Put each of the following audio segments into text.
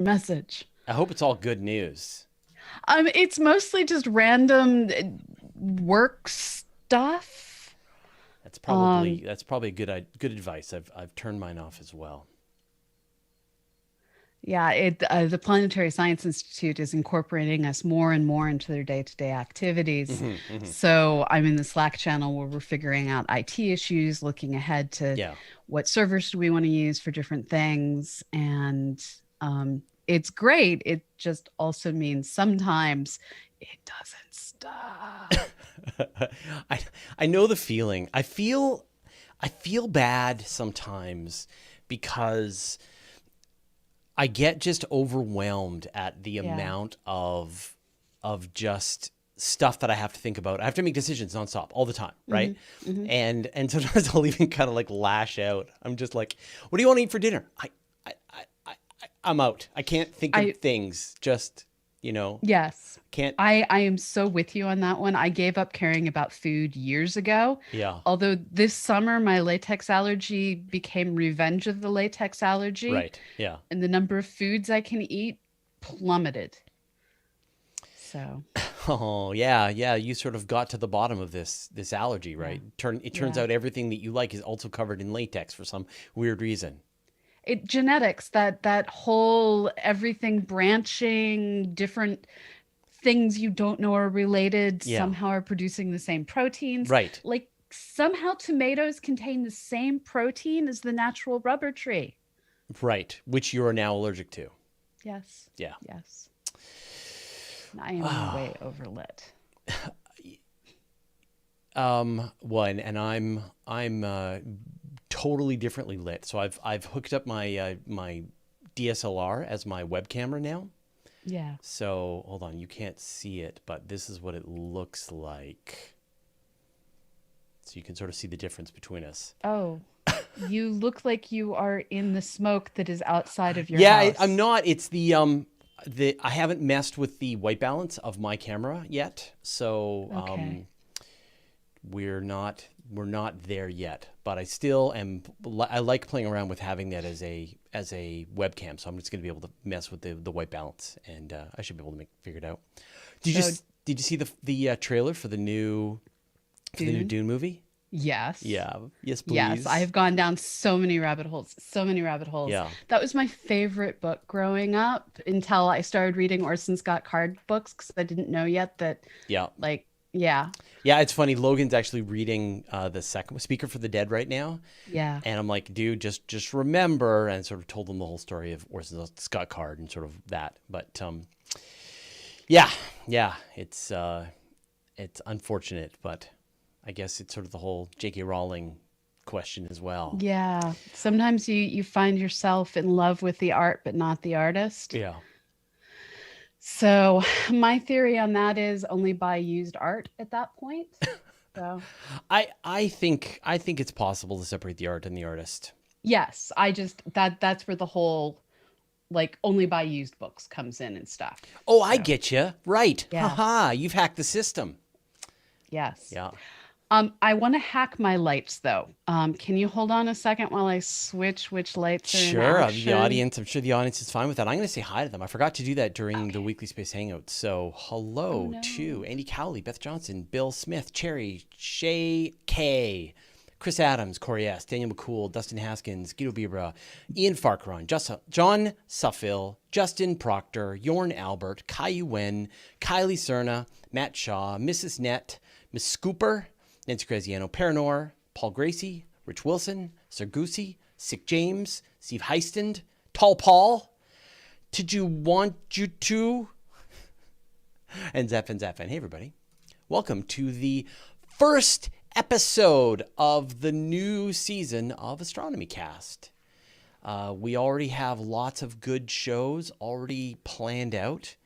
message? I hope it's all good news. It's mostly just random work stuff. Um, That's probably good advice. I've turned mine off as well. yeah, the Planetary Science Institute is incorporating us more and more into their day-to-day activities. Hmm, hmm. So I'm in the Slack channel where we're figuring out IT issues, looking ahead to Yeah. what servers do we want to use for different things, and it's great. It just also means sometimes it doesn't stop. I I know the feeling. I feel bad sometimes because I get just overwhelmed at the Yeah. amount of just stuff that I have to think about. I have to make decisions nonstop all the time, Hmm. right? Hmm. And sometimes I'll even kind of like lash out. I'm just like, what do you want to eat for dinner? I'm out. I can't think of I things. Just, you know, Yes. can't. I am so with you on that one. I gave up caring about food years ago. Yeah, Although this summer my latex allergy became revenge of the latex allergy, right. Yeah. and the number of foods I can eat plummeted. So, Oh, yeah, yeah. You sort of got to the bottom of this allergy, yeah. right? It turns Yeah. out everything that you like is also covered in latex for some weird reason. It genetics, that whole everything branching, different things you don't know are related Yeah, somehow are producing the same proteins. right, Like somehow tomatoes contain the same protein as the natural rubber tree. right. Which you are now allergic to. Yes. Yeah. Yes. I am way overlit. One, and I'm totally differently lit. So I've hooked up my DSLR as my web camera now. Yeah. So hold on, you can't see it, but this is what it looks like. So you can sort of see the difference between us. Oh, you look like you are in the smoke that is outside of your Yeah, I'm house. not. It's the I haven't messed with the white balance of my camera yet, so Okay. we're not there yet. But I still am. I like playing around with having that as a webcam, so I'm just going to be able to mess with the white balance, and I should be able to figure it out. Did you So, did you see the trailer for the new Dune? Dune movie? Yes. Yeah. Yes, Yes, I please. have gone down so many rabbit holes, so many rabbit holes. Yeah. That was my favorite book growing up until I started reading Orson Scott Card books because I didn't know yet that, Yeah. like, yeah, Yeah, it's funny. Logan's actually reading the second Speaker for the Dead right now, yeah. and I'm like, dude, just remember, and sort of told him the whole story of Orson Scott Card and sort of that. But yeah, yeah, it's unfortunate, but I guess it's sort of the whole J.K. Rowling question as well. Yeah. Sometimes you find yourself in love with the art but not the artist. Yeah, So, my theory on that is only buy used art at that point. So, I think it's possible to separate the art and the artist. yes, I just that's where the whole like only buy used books comes in and stuff. Oh, I So, get you. Right. yeah. Haha, you've hacked the system. Yes. Yeah. I want to hack my lights though. Can you hold on a second while I switch which lights are in Sure, the action? audience. I'm sure the audience is fine with that. I'm going to say hi to them. I forgot to do that during the Okay. weekly space hangout. So Oh hello to no. Andy Cowley, Beth Johnson, Bill Smith, Cherry, Shay K, Chris Adams, Corey S, Daniel McCool, Dustin Haskins, Guido Bibra, Ian Farquhar, John Suffill, Justin Proctor, Yorn Albert, Caillou Wen, Kylie Cerna, Matt Shaw, Mrs. Net, Miss Scooper, Nancy Graziano, Paranor, Paul Gracie, Rich Wilson, Sir Goosey, Sick James, Steve Heistand, Tall Paul, Did You Want You To, and Zap and Zap. And hey, everybody. Welcome to the first episode of the new season of Astronomy Cast. We already have lots of good shows already planned out.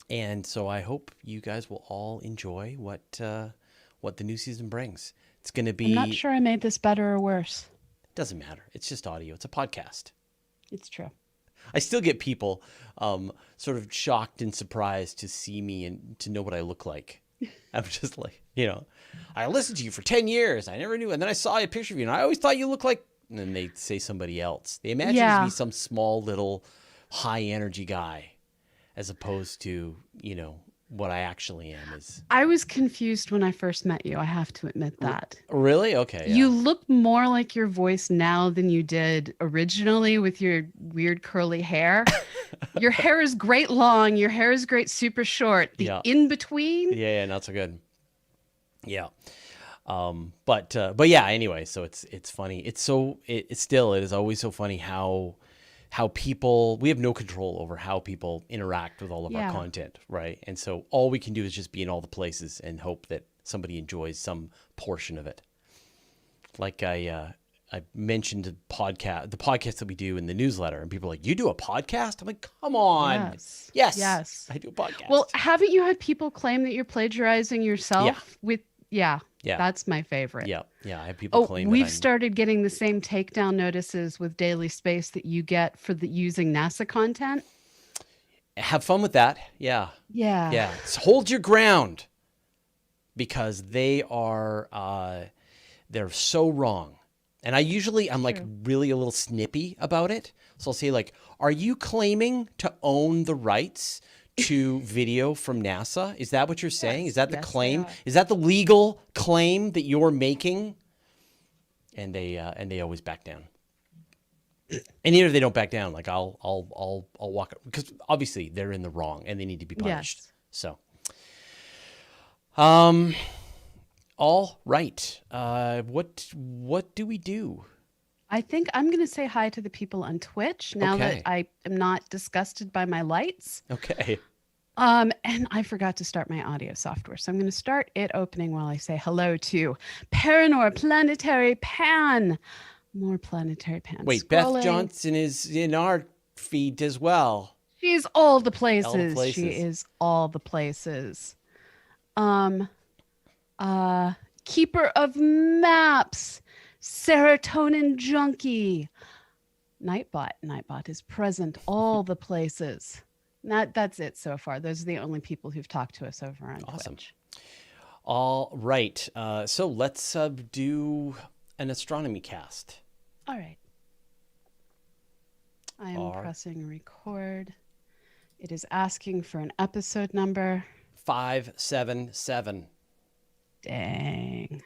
And so I hope you guys will all enjoy what the new season brings. It's going to I'm not be sure I made this better or worse. doesn't matter. It's just audio. It's a podcast. It's true. I still get people sort of shocked and surprised to see me and to know what I look like. I'm just like, I listened to you for 10 years. I never knew. And then I saw a picture of you and I always thought you looked like and then they say somebody else. They imagine Yeah. to be some small little high energy guy, as opposed to, what I actually am is. I was confused when I first met you. I have to admit that. Really? Okay. You Yeah. look more like your voice now than you did originally with your weird curly hair. Your hair is great long. Your hair is great super short. The Yeah. in between. Yeah. Not so good. Yeah. But yeah, anyway, so it's funny. It is always so funny how people, we have no control over how people interact with all of our content, right? And so all we can do is just be in all the places and hope that somebody enjoys some portion of it. Like I mentioned the podcast that we do in the newsletter, and people are like, "You do a podcast?" I'm like, "Come on, yes, I do a podcast." Well, haven't you had people claim that you're plagiarizing yourself with? Yeah, that's my favorite. Yeah, I have people claim. We've started getting the same takedown notices with Daily Space that you get for using NASA content. Have fun with that. Yeah. So hold your ground, because they are they're so wrong. And I'm like really a little snippy about it. So I'll say, like, are you claiming to own the rights to video from NASA? Is that what you're saying? Yes. Is that the Yes, claim? Is that the legal claim that you're making? And they always back down. And even if they don't back down, like I'll walk, because obviously they're in the wrong and they need to be punished. Yes. So, all right. What do we do? I think I'm going to say hi to the people on Twitch now that I am not disgusted by my lights. Okay. And I forgot to start my audio software, so I'm going to start it opening while I say hello to Paranor, Planetary Pan. More Planetary Pan. Wait, Scrolling. Beth Johnson is in our feed as well. She's all the places. All the places. She is all the places. Keeper of Maps, Serotonin Junkie, Nightbot. Nightbot is present all the places. That's it so far. Those are the only people who've talked to us over on Twitch. All right. So let's do an astronomy cast. All right. I am pressing record. It is asking for an episode number. 577. Dang.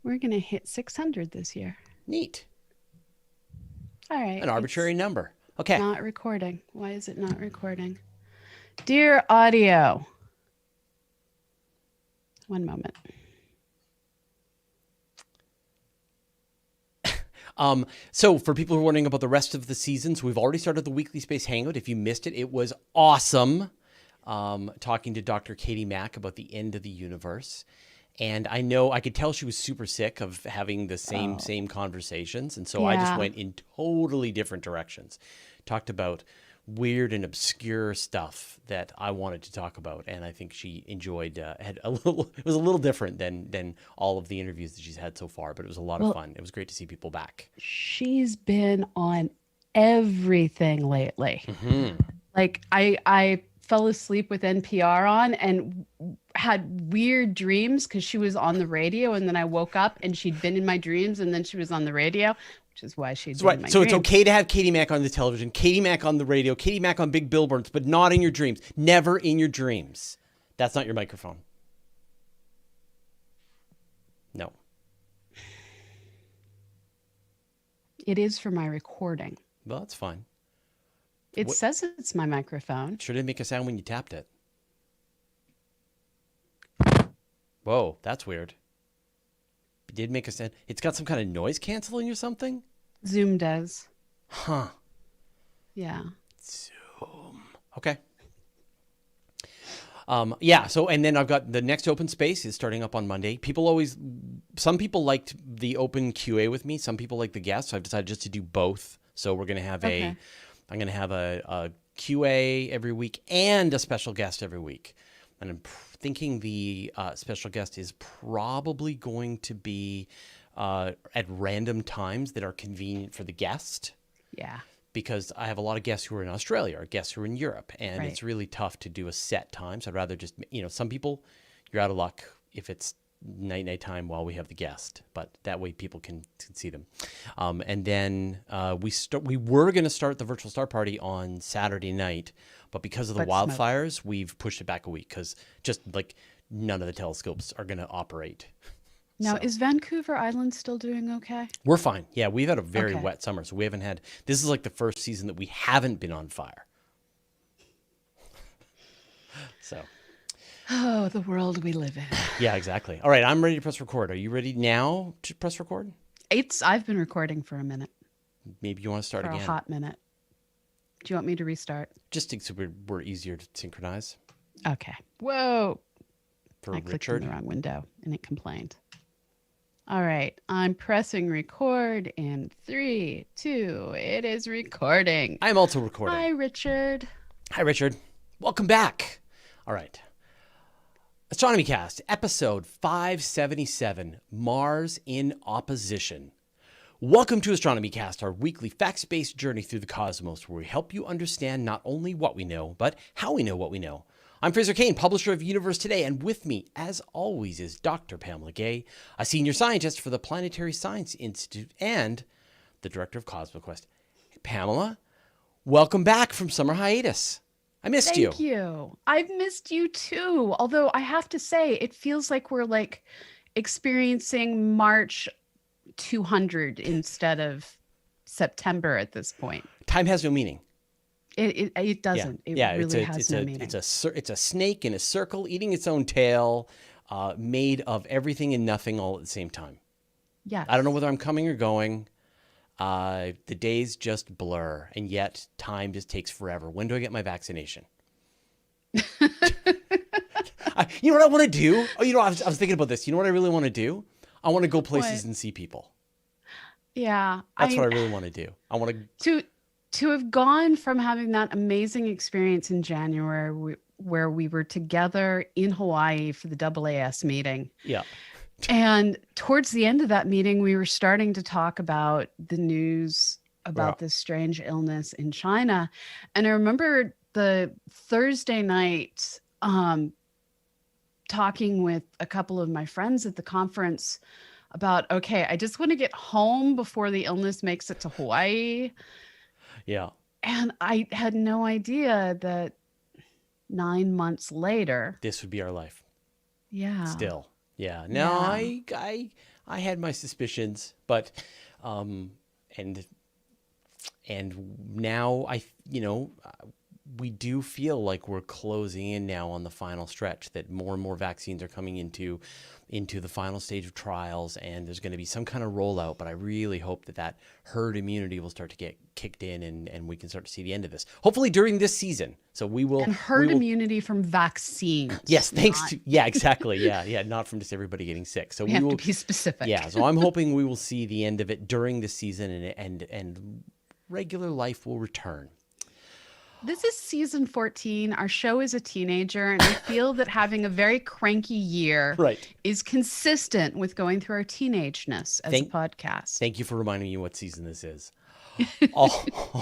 We're going to hit 600 this year. Neat. All right. An arbitrary number. Okay. Not recording. Why is it not recording? Dear audio. One moment. So for people who are wondering about the rest of the seasons, we've already started the Weekly Space Hangout. If you missed it, it was awesome. Talking to Dr. Katie Mack about the end of the universe. And I could tell she was super sick of having the same conversations. And so I just went in totally different directions. Talked about weird and obscure stuff that I wanted to talk about. And I think she enjoyed, it was a little different than all of the interviews that she's had so far, but it was a lot of fun. It was great to see people back. She's been on everything lately. Mm-hmm. Like I fell asleep with NPR on and had weird dreams because she was on the radio, and then I woke up and she'd been in my dreams, and then she was on the radio, which is why she'd been in my dreams. It's okay to have Katie Mack on the television, Katie Mack on the radio, Katie Mack on big billboards, but not in your dreams. Never in your dreams. That's not your microphone. No. It is for my recording. Well, that's fine. It says it's my microphone. Sure didn't make a sound when you tapped it. Whoa, that's weird. It did make a sound. It's got some kind of noise canceling or something? Zoom does. Huh. Yeah. Zoom. Okay. So, and then I've got the next open space is starting up on Monday. Some people liked the open QA with me. Some people like the guests. So I've decided just to do both. So we're going to have I'm going to have a QA every week and a special guest every week. And I'm thinking the special guest is probably going to be at random times that are convenient for the guest. Yeah. Because I have a lot of guests who are in Australia or guests who are in Europe, and it's really tough to do a set time. So I'd rather just, some people, you're out of luck if it's nighttime while we have the guest, but that way people can see them. And then we were going to start the virtual star party on Saturday night, but because of the wildfires, we've pushed it back a week because just like none of the telescopes are going to operate. Now, is Vancouver Island still doing okay? We're fine. Yeah, we've had a very wet summer, so we haven't had. This is like the first season that we haven't been on fire. So. Oh, the world we live in. Yeah, exactly. All right, I'm ready to press record. Are you ready now to press record? I've been recording for a minute. Maybe you want to start again. For a hot minute. Do you want me to restart? Just so we're easier to synchronize. Okay. Whoa. For I clicked Richard. in the wrong window and it complained. All right. I'm pressing record in 3, 2. It is recording. I'm also recording. Hi, Richard. Hi, Richard. Welcome back. All right. Astronomy Cast, episode 577, Mars in Opposition. Welcome to Astronomy Cast, our weekly facts-based journey through the cosmos, where we help you understand not only what we know, but how we know what we know. I'm Frasier Cain, publisher of Universe Today, and with me, as always, is Dr. Pamela Gay, a senior scientist for the Planetary Science Institute and the director of CosmoQuest. Hey, Pamela, welcome back from summer hiatus. I missed you. Thank you. I've missed you too. Although I have to say, it feels like we're like experiencing March 200 instead of September at this point. Time has no meaning. It doesn't. Yeah. It really has no meaning. It's a snake in a circle eating its own tail, made of everything and nothing all at the same time. Yeah. I don't know whether I'm coming or going. The days just blur, and yet time just takes forever. When do I get my vaccination? You know what I want to do? Oh, I was thinking about this. You know what I really want to do? I want to go places and see people. Yeah. That's what I really want to do. I want to have gone from having that amazing experience in January where we were together in Hawaii for the AAS meeting. Yeah. And towards the end of that meeting, we were starting to talk about the news about this strange illness in China. And I remember the Thursday night talking with a couple of my friends at the conference about, okay, I just want to get home before the illness makes it to Hawaii. Yeah. And I had no idea that 9 months later, this would be our life. Yeah. Still. Yeah. No, I had my suspicions, but and now we do feel like we're closing in now on the final stretch, that more and more vaccines are coming into the final stage of trials, and there's going to be some kind of rollout, but I really hope that herd immunity will start to get kicked in and we can start to see the end of this, hopefully during this season. So we will. And herd immunity from vaccines. Yes, thanks to, yeah, exactly. Yeah, not from just everybody getting sick. So we have to be specific. Yeah, so I'm hoping we will see the end of it during the season, and regular life will return. This is season 14. Our show is a teenager, and I feel that having a very cranky year is consistent with going through our teenageness as a podcast. Thank you for reminding me what season this is. All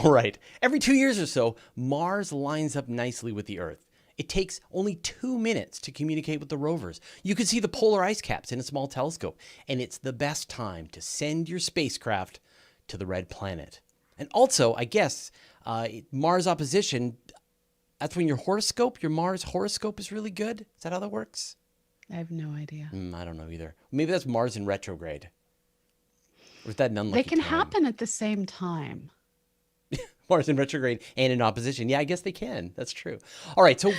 right. Every 2 years or so, Mars lines up nicely with the Earth. It takes only 2 minutes to communicate with the rovers. You can see the polar ice caps in a small telescope, and it's the best time to send your spacecraft to the red planet. And also, I guess, Mars opposition, that's when your Mars horoscope is really good. Is that how that works? I have no idea. I don't know either. Maybe that's Mars in retrograde. Or is that an unlucky They can time? happen at the same time. Mars in retrograde and in opposition. Yeah, I guess they can. That's true. All right. So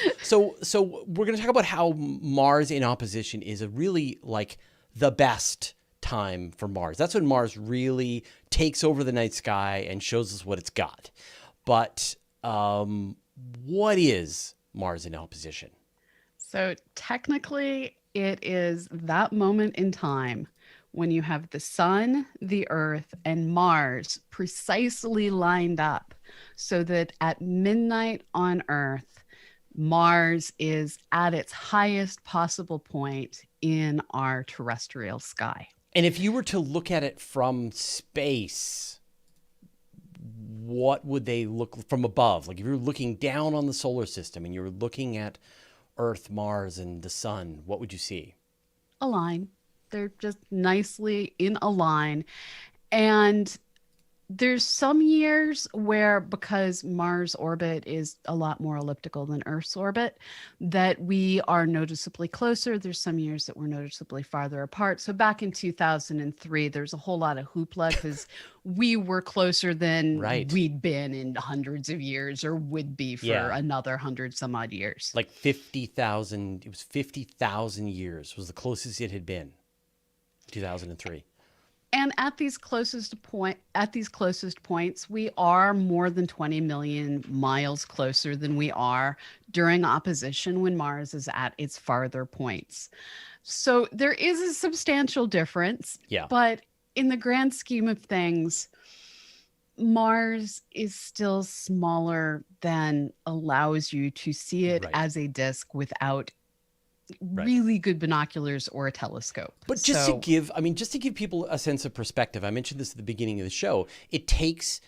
we're going to talk about how Mars in opposition is a really like the best time for Mars. That's when Mars really takes over the night sky and shows us what it's got. But what is Mars in opposition? So technically, it is that moment in time when you have the sun, the Earth, and Mars precisely lined up so that at midnight on Earth, Mars is at its highest possible point in our terrestrial sky. And if you were to look at it from space, what would they look from above? Like if you were looking down on the solar system and you were looking at Earth, Mars, and the sun, what would you see? a line. They're just nicely in a line. And there's some years where, because Mars' orbit is a lot more elliptical than Earth's orbit, that we are noticeably closer. There's some years that we're noticeably farther apart. So back in 2003, there's a whole lot of hoopla because we were closer than Right. we'd been in hundreds of years or would be for Yeah. another 100 some odd years. Like 50,000, it was 50,000 years was the closest it had been, 2003. And at these closest points, we are more than 20 million miles closer than we are during opposition when Mars is at its farther points. So there is a substantial difference. Yeah. But in the grand scheme of things, Mars is still smaller than allows you to see it Right. as a disk without Right. really good binoculars or a telescope. But just to give people a sense of perspective, I mentioned this at the beginning of the show. It takes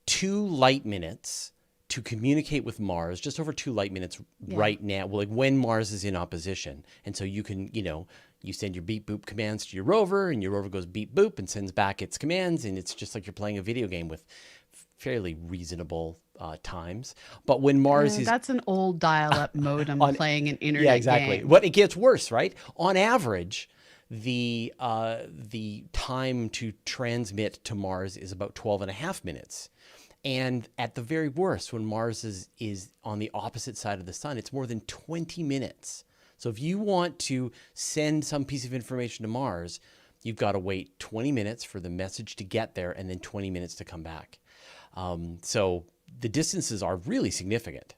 2 light minutes to communicate with Mars, just over 2 light minutes right now. Well, like when Mars is in opposition. And so you can, you send your beep boop commands to your rover, and your rover goes beep boop and sends back its commands. And it's just like you're playing a video game with fairly reasonable times. But when Mars is... That's an old dial-up modem playing an internet Yeah, exactly. game. But it gets worse, right? On average, the time to transmit to Mars is about 12 and a half minutes. And at the very worst, when Mars is on the opposite side of the sun, it's more than 20 minutes. So if you want to send some piece of information to Mars, you've got to wait 20 minutes for the message to get there and then 20 minutes to come back. So the distances are really significant.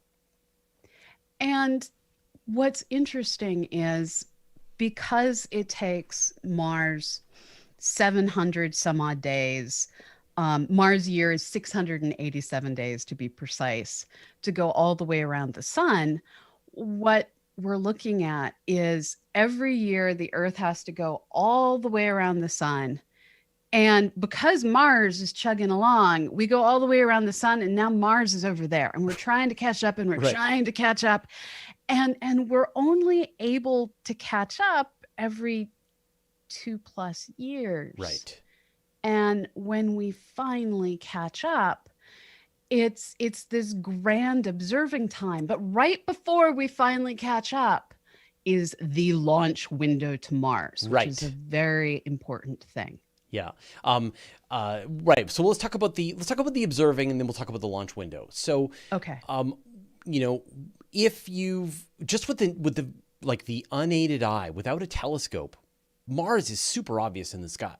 And what's interesting is because it takes Mars 700 some odd days, Mars' year is 687 days to be precise, to go all the way around the sun. What we're looking at is every year the Earth has to go all the way around the sun. And because Mars is chugging along, we go all the way around the sun, and now Mars is over there, and we're trying to catch up, and we're Right. trying to catch up, and we're only able to catch up every 2+ years. Right. And when we finally catch up, it's this grand observing time. But right before we finally catch up is the launch window to Mars, which Right. is a very important thing. Yeah. Right. So let's talk about the observing, and then we'll talk about the launch window. So, Okay. if you've just with the unaided eye, without a telescope, Mars is super obvious in the sky.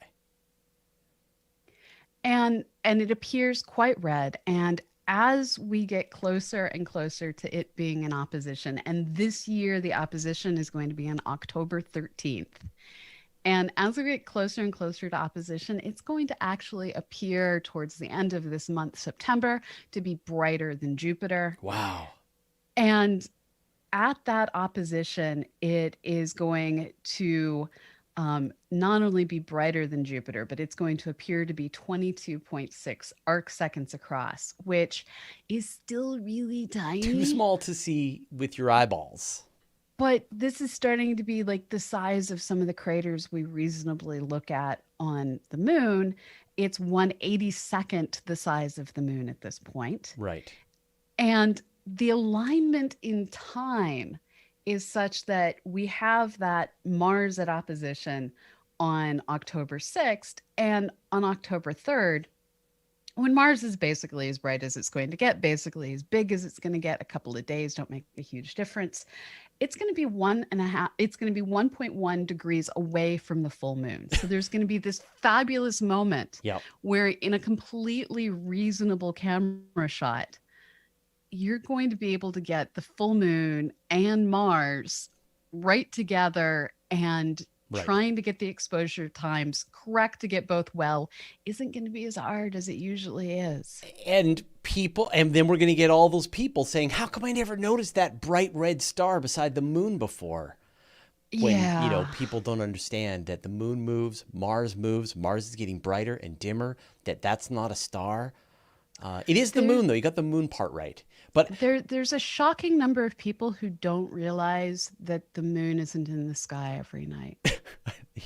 And it appears quite red. And as we get closer and closer to it being in opposition, and this year the opposition is going to be on October 13th. And as we get closer and closer to opposition, it's going to actually appear towards the end of this month, September, to be brighter than Jupiter. Wow. And at that opposition, it is going to not only be brighter than Jupiter, but it's going to appear to be 22.6 arc seconds across, which is still really tiny. Too small to see with your eyeballs. But this is starting to be like the size of some of the craters we reasonably look at on the moon. It's 1/82nd the size of the moon at this point. Right. And the alignment in time is such that we have that Mars at opposition on October 6th, and on October 3rd, when Mars is basically as bright as it's going to get, basically as big as it's going to get, a couple of days don't make a huge difference. It's going to be 1.1 degrees away from the full moon. So there's going to be this fabulous moment Yep. where, in a completely reasonable camera shot, you're going to be able to get the full moon and Mars right together, and Right. trying to get the exposure times correct to get both well isn't going to be as hard as it usually is. And then we're going to get all those people saying, how come I never noticed that bright red star beside the moon before? When, people don't understand that the moon moves, Mars is getting brighter and dimmer, that's not a star. It is the moon, though. You got the moon part right. But there's a shocking number of people who don't realize that the moon isn't in the sky every night.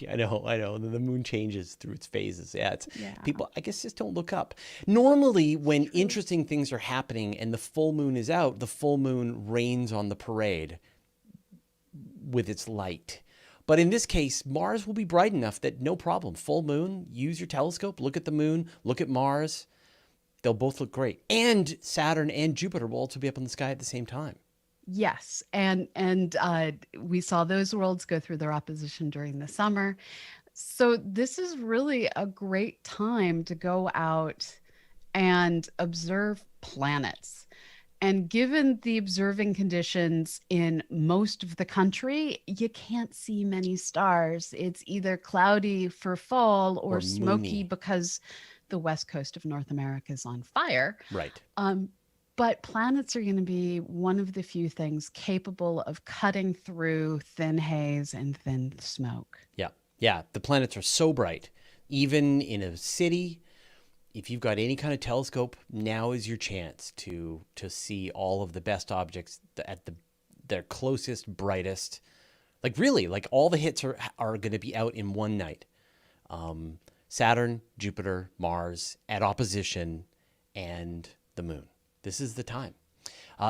I know. And then the moon changes through its phases. Yeah, Yeah. people, I guess, just don't look up. Normally, when interesting things are happening and the full moon is out, the full moon rains on the parade with its light. But in this case, Mars will be bright enough that no problem. Full moon, use your telescope, look at the moon, look at Mars. They'll both look great. And Saturn and Jupiter will also be up in the sky at the same time. Yes, and we saw those worlds go through their opposition during the summer. So this is really a great time to go out and observe planets. And given the observing conditions in most of the country, you can't see many stars. It's either cloudy for fall or smoky moony. because the west coast of North America is on fire. Right. But planets are going to be one of the few things capable of cutting through thin haze and thin smoke. Yeah. Yeah. The planets are so bright. Even in a city, if you've got any kind of telescope, now is your chance to see all of the best objects at their closest, brightest. Like really, like all the hits are going to be out in one night. Saturn, Jupiter, Mars at opposition, and the moon. This is the time.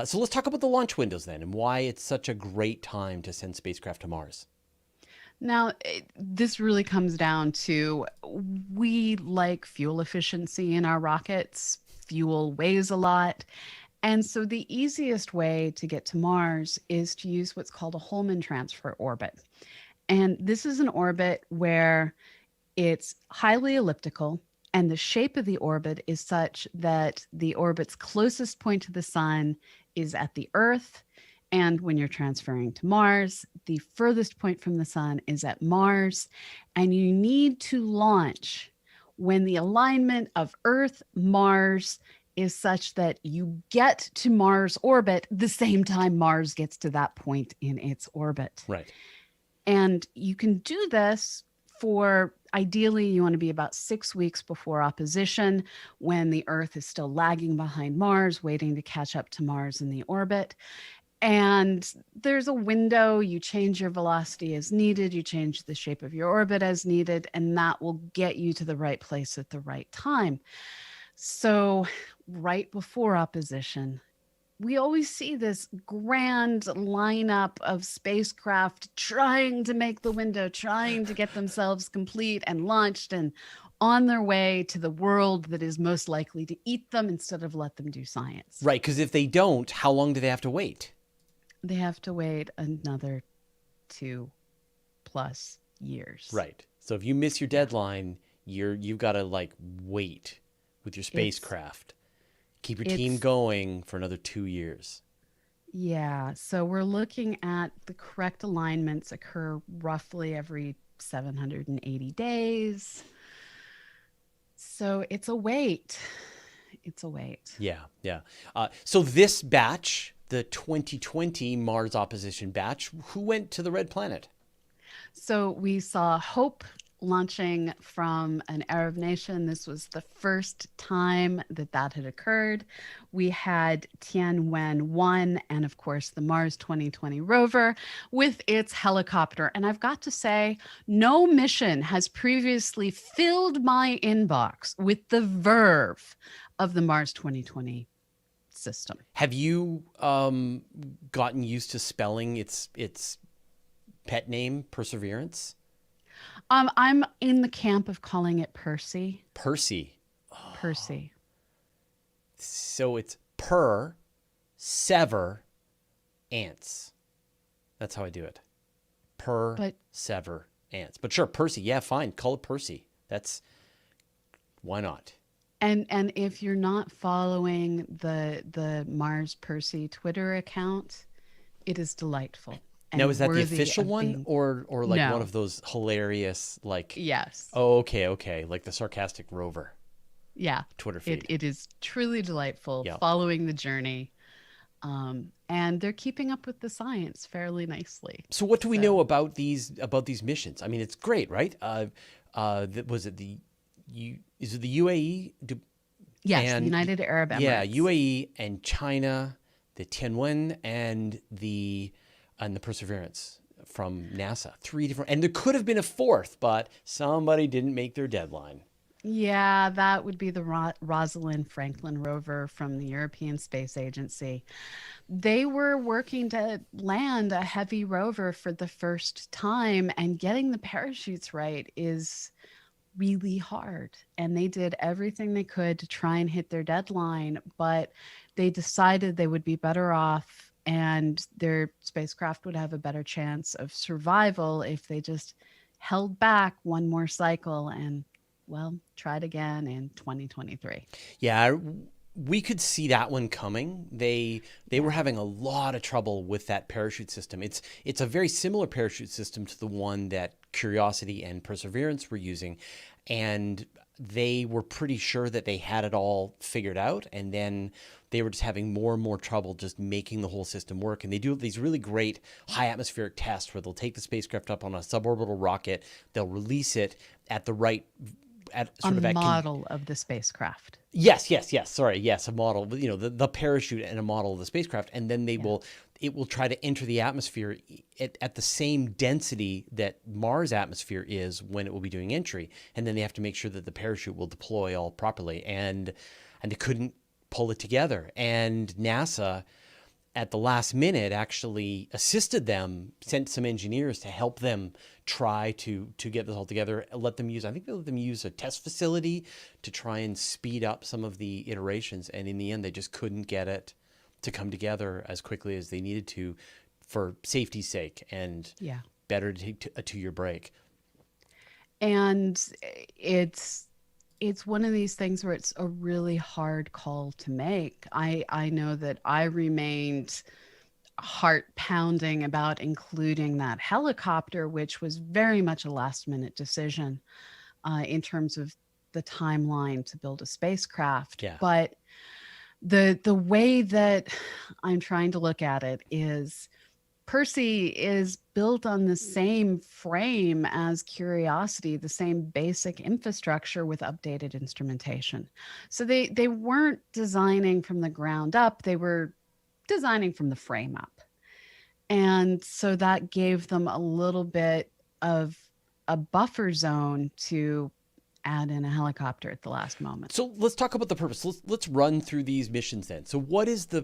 So let's talk about the launch windows then and why it's such a great time to send spacecraft to Mars. Now, this really comes down to we like fuel efficiency in our rockets. Fuel weighs a lot. And so the easiest way to get to Mars is to use what's called a Holman transfer orbit. And this is an orbit where it's highly elliptical. And the shape of the orbit is such that the orbit's closest point to the sun is at the Earth. And when you're transferring to Mars, the furthest point from the sun is at Mars. And you need to launch when the alignment of Earth, Mars is such that you get to Mars orbit the same time Mars gets to that point in its orbit. Right. And you can do this for ideally, you want to be about 6 weeks before opposition when the Earth is still lagging behind Mars, waiting to catch up to Mars in the orbit. And there's a window, you change your velocity as needed, you change the shape of your orbit as needed, and that will get you to the right place at the right time. So right before opposition, we always see this grand lineup of spacecraft trying to make the window, trying to get themselves complete and launched and on their way to the world that is most likely to eat them instead of let them do science. Right, because if they don't, how long do they have to wait? They have to wait another 2+ years. Right. So if you miss your deadline, you've got to like wait with your spacecraft. Keep your team going for another 2 years. Yeah. So we're looking at the correct alignments occur roughly every 780 days. So it's a wait. It's a wait. Yeah, yeah. So this batch, the 2020 Mars opposition batch, who went to the red planet? So we saw Hope launching from an Arab nation. This was the first time that had occurred. We had Tianwen-1 and, of course, the Mars 2020 rover with its helicopter. And I've got to say, no mission has previously filled my inbox with the verve of the Mars 2020 system. Have you gotten used to spelling its pet name, Perseverance? I'm in the camp of calling it Percy. Percy. Oh. Percy. So it's sever, ants. That's how I do it. Sever, ants. But sure, Percy. Yeah, fine. Call it Percy. Why not? And if you're not following the Mars Percy Twitter account, it is delightful. Now, is that the official one or like No. one of those hilarious, like, Yes. Oh, okay. Like the sarcastic Rover Yeah. Twitter feed. It is truly delightful Yeah. following the journey. And they're keeping up with the science fairly nicely. So what do we know about these missions? I mean, it's great, right? Was it is it the UAE? Yes, the United Arab Emirates. Yeah, UAE and China, the Tianwen and the Perseverance. from NASA. 3 different, and there could have been a fourth, but somebody didn't make their deadline. Yeah, that would be the Rosalind Franklin rover from the European Space Agency. They were working to land a heavy rover for the first time, and getting the parachutes right is really hard. And they did everything they could to try and hit their deadline, but they decided they would be better off and their spacecraft would have a better chance of survival if they just held back one more cycle and, well, tried again in 2023. Yeah, we could see that one coming. They were having a lot of trouble with that parachute system. It's a very similar parachute system to the one that Curiosity and Perseverance were using, and they were pretty sure that they had it all figured out, and then they were just having more and more trouble just making the whole system work. And they do these really great high atmospheric tests where they'll take the spacecraft up on a suborbital rocket, they'll release it at the right model of the spacecraft. Yes. Sorry. Yes. A model, the parachute and a model of the spacecraft. And then it will try to enter the atmosphere at the same density that Mars' atmosphere is when it will be doing entry. And then they have to make sure that the parachute will deploy all properly. And they couldn't pull it together. And NASA, at the last minute, actually assisted them, sent some engineers to help them try to get this all together. I think they let them use a test facility to try and speed up some of the iterations. And in the end, they just couldn't get it to come together as quickly as they needed to for safety's sake, and better to take a 2-year break. And it's one of these things where it's a really hard call to make. I know that I remained heart pounding about including that helicopter, which was very much a last minute decision in terms of the timeline to build a spacecraft. Yeah. But the way that I'm trying to look at it is Percy is built on the same frame as Curiosity, the same basic infrastructure with updated instrumentation. So they weren't designing from the ground up, they were designing from the frame up. And so that gave them a little bit of a buffer zone to add in a helicopter at the last moment. So let's talk about the purpose. Let's run through these missions then. So what is the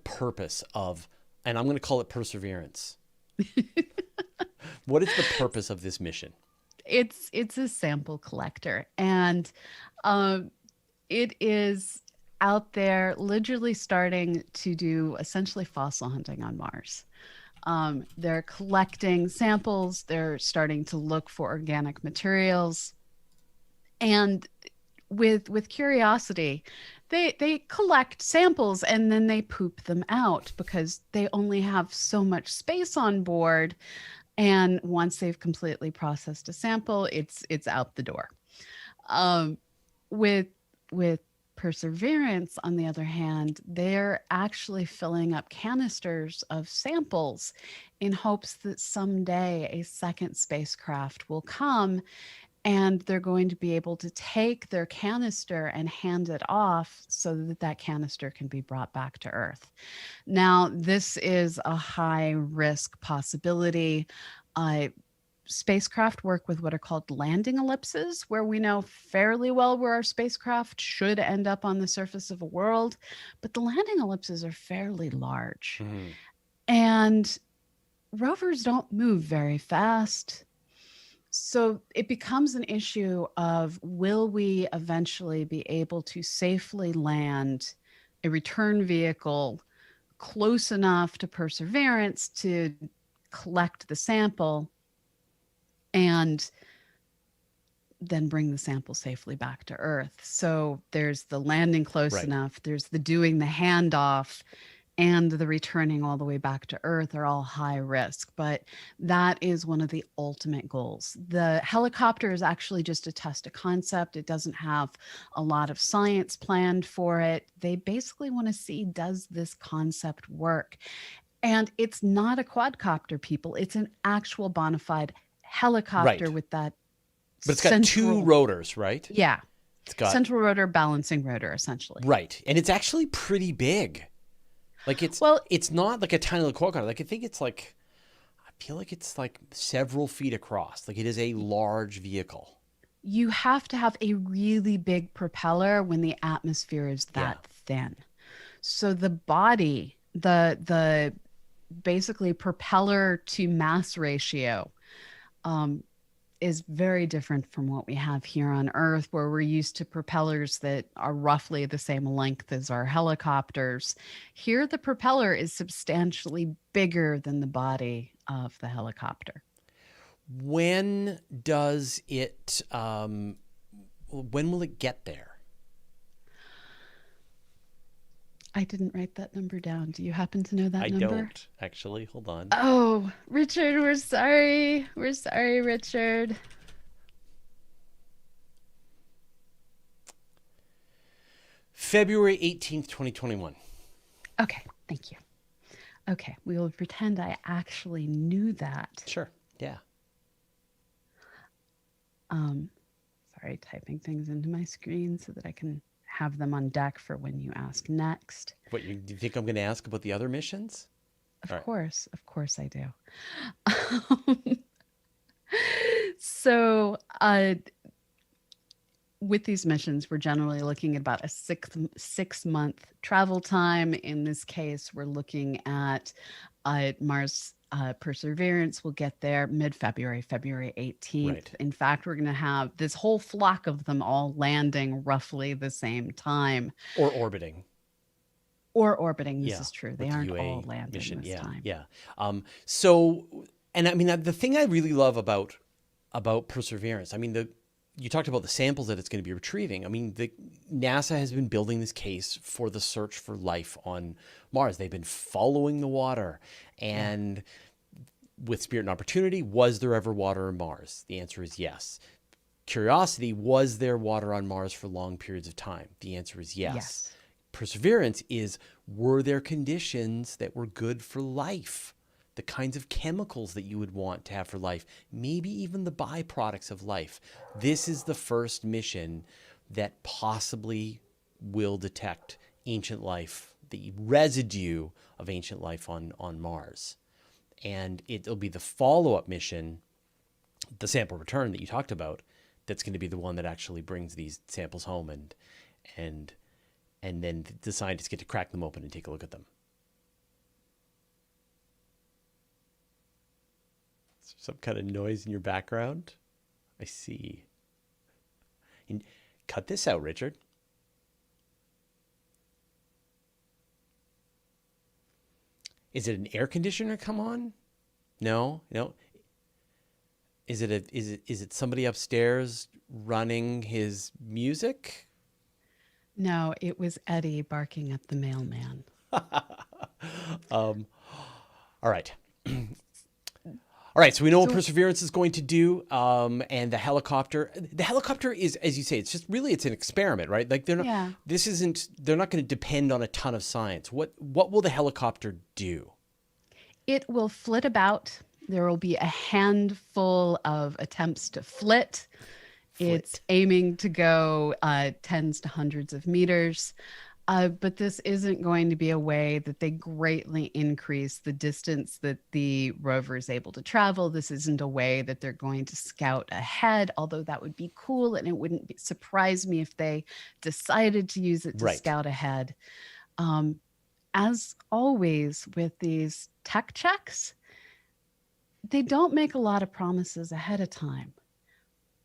purpose of, and I'm going to call it Perseverance. What is the purpose of this mission? It's a sample collector, and it is out there literally starting to do essentially fossil hunting on Mars. They're collecting samples, they're starting to look for organic materials. And with Curiosity, they collect samples and then they poop them out because they only have so much space on board. And once they've completely processed a sample, it's out the door. With Perseverance, on the other hand, they're actually filling up canisters of samples in hopes that someday a second spacecraft will come and they're going to be able to take their canister and hand it off so that that canister can be brought back to Earth. Now, this is a high risk possibility. Spacecraft work with what are called landing ellipses, where we know fairly well where our spacecraft should end up on the surface of a world, but the landing ellipses are fairly large. Mm. And rovers don't move very fast. So it becomes an issue of, will we eventually be able to safely land a return vehicle close enough to Perseverance to collect the sample and then bring the sample safely back to Earth? So there's the landing close enough, there's the doing the handoff, and the returning all the way back to Earth are all high risk. But that is one of the ultimate goals. The helicopter is actually just a test of concept. It doesn't have a lot of science planned for it. They basically want to see, does this concept work? And it's not a quadcopter, people. It's an actual bona fide helicopter with that. But it's got 2 rotors, right? Yeah. It's got central rotor, balancing rotor, essentially. Right. And it's actually pretty big. Like it's not like a tiny little quadcopter. Like I think it's like feel like it's like several feet across. Like it is a large vehicle. You have to have a really big propeller when the atmosphere is Yeah. that thin. So the body, the basically propeller to mass ratio, um, is very different from what we have here on Earth, where we're used to propellers that are roughly the same length as our helicopters. Here, the propeller is substantially bigger than the body of the helicopter. When does it, when will it get there? I didn't write that number down. Do you happen to know that I number? don't, actually. Hold on. Oh, Richard, we're sorry. We're sorry, Richard. February 18th, 2021. Okay, thank you. Okay, we will pretend I actually knew that. Sure. Yeah. Sorry, typing things into my screen so that I can have them on deck for when you ask next. What, do you think I'm going to ask about the other missions? Of course I do. So, with these missions, we're generally looking at about a six-month travel time. In this case, we're looking at Mars Perseverance will get there mid-February, February 18th. Right. In fact, we're going to have this whole flock of them all landing roughly the same time. Or orbiting. Or orbiting, this Yeah, is true. with They the aren't UA all landing mission. this Yeah, time. yeah. So, and I mean, the thing I really love about Perseverance, I mean, you talked about the samples that it's going to be retrieving. I mean, NASA has been building this case for the search for life on Mars. They've been following the water. And with Spirit and Opportunity, was there ever water on Mars? The answer is yes. Curiosity, was there water on Mars for long periods of time? The answer is yes. Perseverance is, were there conditions that were good for life? The kinds of chemicals that you would want to have for life, maybe even the byproducts of life. This is the first mission that possibly will detect ancient life, the residue of ancient life on Mars. And it'll be the follow-up mission, the sample return that you talked about, that's going to be the one that actually brings these samples home, and then the scientists get to crack them open and take a look at them. Is there some kind of noise in your background? I see. And cut this out, Richard. Is it an air conditioner come on? No. Is it somebody upstairs running his music? No, it was Eddie barking at the mailman. All right. All right, so we know what Perseverance is going to do, and the helicopter. The helicopter is, as you say, it's an experiment, right? Like they're not. Yeah. They're not going to depend on a ton of science. What will the helicopter do? It will flit about. There will be a handful of attempts to flit. It's aiming to go tens to hundreds of meters. But this isn't going to be a way that they greatly increase the distance that the rover is able to travel. This isn't a way that they're going to scout ahead, although that would be cool. And it wouldn't surprise me if they decided to use it to scout ahead. As always with these tech checks, they don't make a lot of promises ahead of time.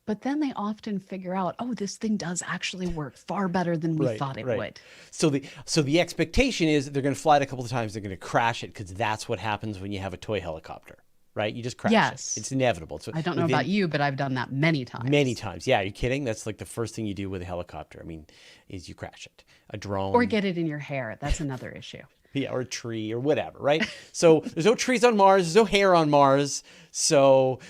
But then they often figure out, oh, this thing does actually work far better than we thought it would. So the expectation is they're going to fly it a couple of times. They're going to crash it because that's what happens when you have a toy helicopter, right? You just crash it. It's inevitable. So I don't know about you, but I've done that many times. Many times. Yeah, are you kidding? That's like the first thing you do with a helicopter. I mean, is you crash it. A drone. Or get it in your hair. That's another issue. Yeah, or a tree or whatever, right? So there's no trees on Mars, there's no hair on Mars. So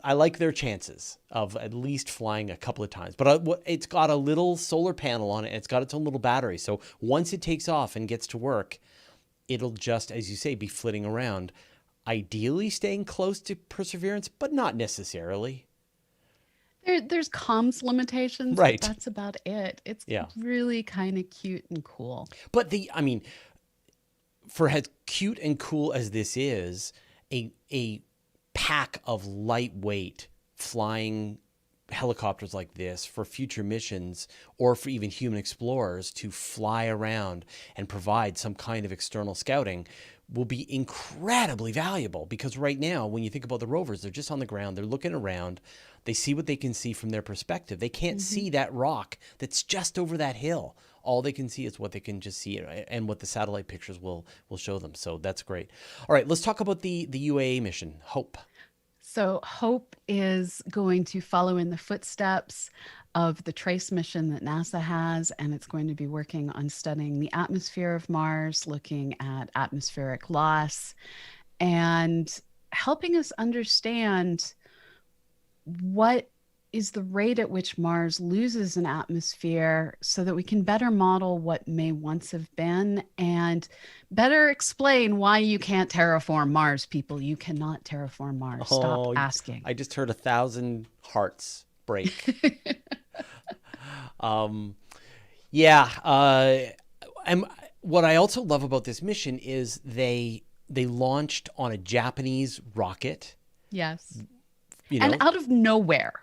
I like their chances of at least flying a couple of times. But it's got a little solar panel on it, and it's got its own little battery. So once it takes off and gets to work, it'll just, as you say, be flitting around, ideally staying close to Perseverance, but not necessarily. There's comms limitations, right? But that's about it. It's really kind of cute and cool. But for as cute and cool as this is, a pack of lightweight flying helicopters like this for future missions, or for even human explorers to fly around and provide some kind of external scouting, will be incredibly valuable. Because right now, when you think about the rovers, they're just on the ground, they're looking around, they see what they can see from their perspective. They can't see that rock that's just over that hill. All they can see is what they can just see, and what the satellite pictures will show them. So that's great. All right, let's talk about the UAA mission, HOPE. So HOPE is going to follow in the footsteps of the TRACE mission that NASA has, and it's going to be working on studying the atmosphere of Mars, looking at atmospheric loss, and helping us understand what is the rate at which Mars loses an atmosphere, so that we can better model what may once have been and better explain why you can't terraform Mars, people. You cannot terraform Mars. Stop asking. I just heard 1,000 hearts break. And what I also love about this mission is they launched on a Japanese rocket. Yes. You know, and out of nowhere.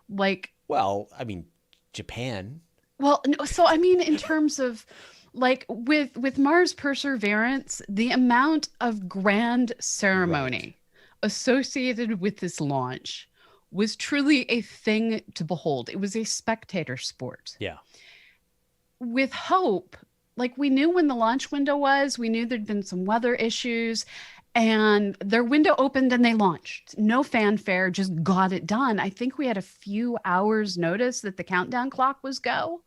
Like, well, I mean, Japan. Well, no, so I mean, in terms of like with Mars Perseverance, the amount of grand ceremony associated with this launch was truly a thing to behold. It was a spectator sport. Yeah. With HOPE, like, we knew when the launch window was, we knew there'd been some weather issues, and their window opened and they launched. No fanfare, just got it done. I think we had a few hours notice that the countdown clock was go.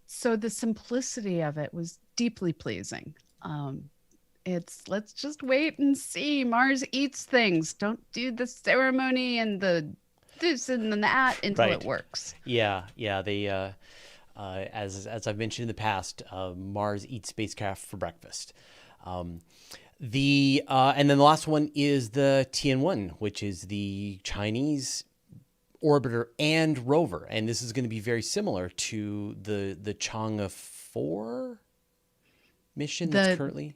So the simplicity of it was deeply pleasing. It's, let's just wait and see. Mars eats things. Don't do the ceremony and the this and that until it works. Yeah. They, as I've mentioned in the past, Mars eats spacecraft for breakfast. And then the last one is the Tianwen, which is the Chinese orbiter and rover, and this is going to be very similar to the Chang'e 4 mission that's currently.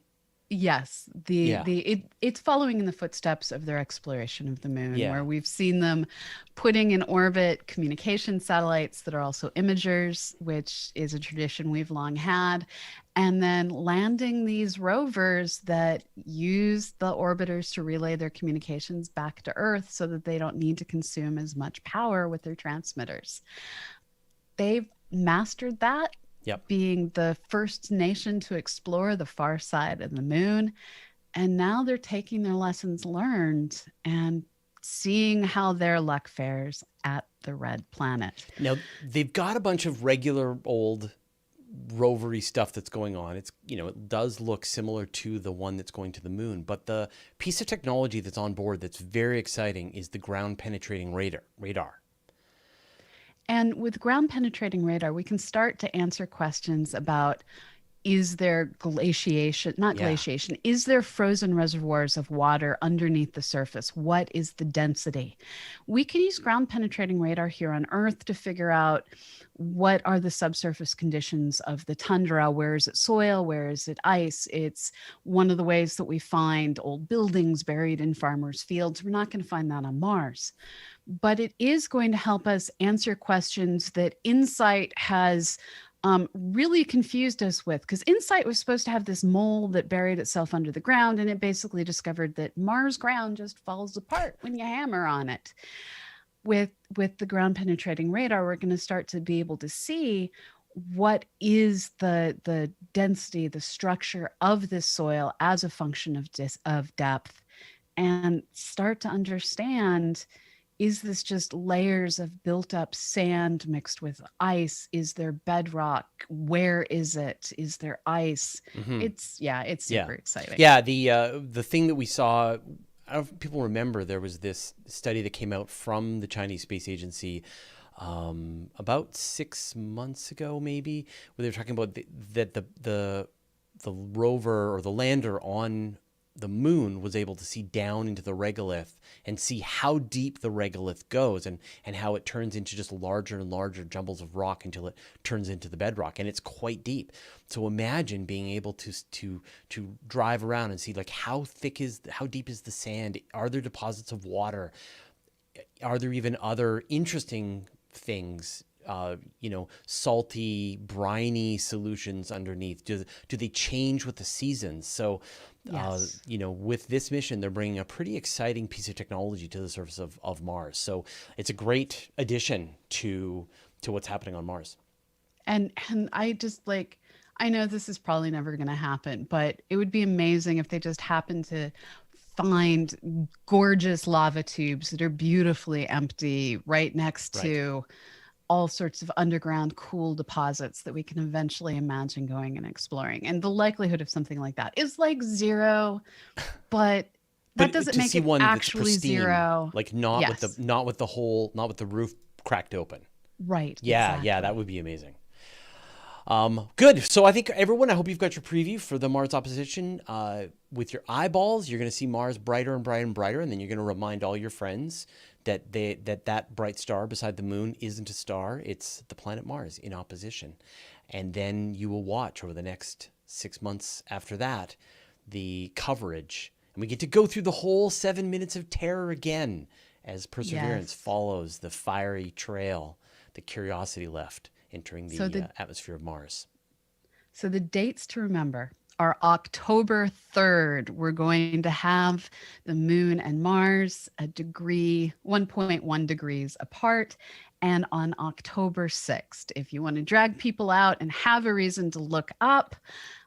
Yes, it's following in the footsteps of their exploration of the moon, where we've seen them putting in orbit communication satellites that are also imagers, which is a tradition we've long had, and then landing these rovers that use the orbiters to relay their communications back to Earth so that they don't need to consume as much power with their transmitters. They've mastered that. Yep. Being the first nation to explore the far side of the moon. And now they're taking their lessons learned and seeing how their luck fares at the red planet. Now, they've got a bunch of regular old rovery stuff that's going on. It's, it does look similar to the one that's going to the moon, but the piece of technology that's on board that's very exciting is the ground penetrating radar. And with ground penetrating radar, we can start to answer questions about, is there glaciation, is there frozen reservoirs of water underneath the surface? What is the density? We can use ground penetrating radar here on Earth to figure out what are the subsurface conditions of the tundra. Where is it soil? Where is it ice? It's one of the ways that we find old buildings buried in farmers' fields. We're not going to find that on Mars. But it is going to help us answer questions that InSight has really confused us with, because InSight was supposed to have this mole that buried itself under the ground, and it basically discovered that Mars ground just falls apart when you hammer on it. With the ground penetrating radar, we're going to start to be able to see what is the density, the structure of this soil as a function of depth, and start to understand, is this just layers of built up sand mixed with ice? Is there bedrock? Where is it? Is there ice? Mm-hmm. It's super exciting. Yeah, the thing that we saw, I don't know if people remember, there was this study that came out from the Chinese Space Agency about 6 months ago, maybe, where they were talking about that the rover or the lander on the moon was able to see down into the regolith and see how deep the regolith goes, and how it turns into just larger and larger jumbles of rock until it turns into the bedrock, and it's quite deep. So imagine being able to drive around and see, like, how deep is the sand? Are there deposits of water? Are there even other interesting things? Salty, briny solutions underneath. Do they change with the seasons? So, Yes. with this mission, they're bringing a pretty exciting piece of technology to the surface of Mars. So it's a great addition to what's happening on Mars. And I just like, I know this is probably never going to happen, but it would be amazing if they just happened to find gorgeous lava tubes that are beautifully empty right next Right. to all sorts of underground cool deposits that we can eventually imagine going and exploring. And the likelihood of something like that is like zero, but that But doesn't to make see it one that's actually pristine, zero. like Yes. not with the roof cracked open. Right. Yeah, Exactly. that would be amazing. Good. So I think everyone, I hope you've got your preview for the Mars opposition. With your eyeballs, you're going to see Mars brighter and brighter and brighter, and then you're going to remind all your friends that that bright star beside the moon isn't a star; it's the planet Mars in opposition. And then you will watch over the next 6 months after that the coverage, and we get to go through the whole 7 minutes of terror again as Perseverance Yes. follows the fiery trail that Curiosity left entering So the the atmosphere of Mars. So the dates to remember are October 3rd. We're going to have the moon and Mars a degree, 1.1 degrees apart. And on October 6th, if you want to drag people out and have a reason to look up,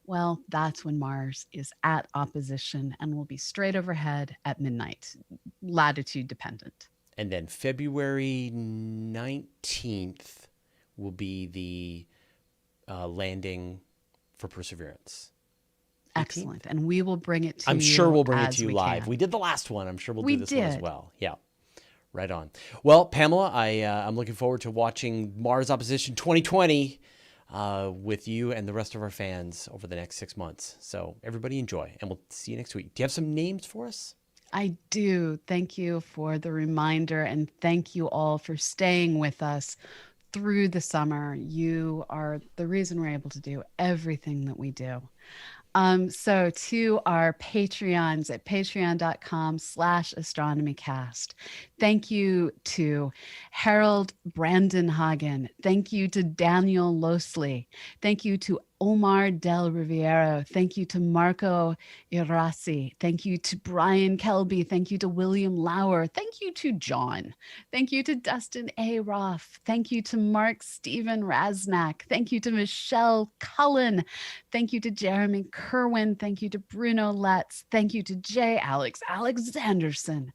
well, that's when Mars is at opposition and will be straight overhead at midnight, latitude dependent. And then February 19th will be the landing for Perseverance. 18th? Excellent. And we will bring it to I'm sure you we'll bring it to as you we live. can. We did the last one. I'm sure we'll We do this one as did. well. Yeah. Right on. Well, Pamela, I'm looking forward to watching Mars Opposition 2020 with you and the rest of our fans over the next 6 months. So everybody enjoy, and we'll see you next week. Do you have some names for us? I do. Thank you for the reminder, and thank you all for staying with us through the summer. You are the reason we're able to do everything that we do. So to our Patreons at patreon.com/astronomycast. Thank you to Harold Brandenhagen. Thank you to Daniel Losley. Thank you to Omar Del Riviero. Thank you to Marco Irasi. Thank you to Brian Kelby. Thank you to William Lauer. Thank you to John. Thank you to Dustin A. Roth. Thank you to Mark Stephen Rasnack. Thank you to Michelle Cullen. Thank you to Jeremy Kerwin. Thank you to Bruno Letts. Thank you to J. Alex Alexanderson.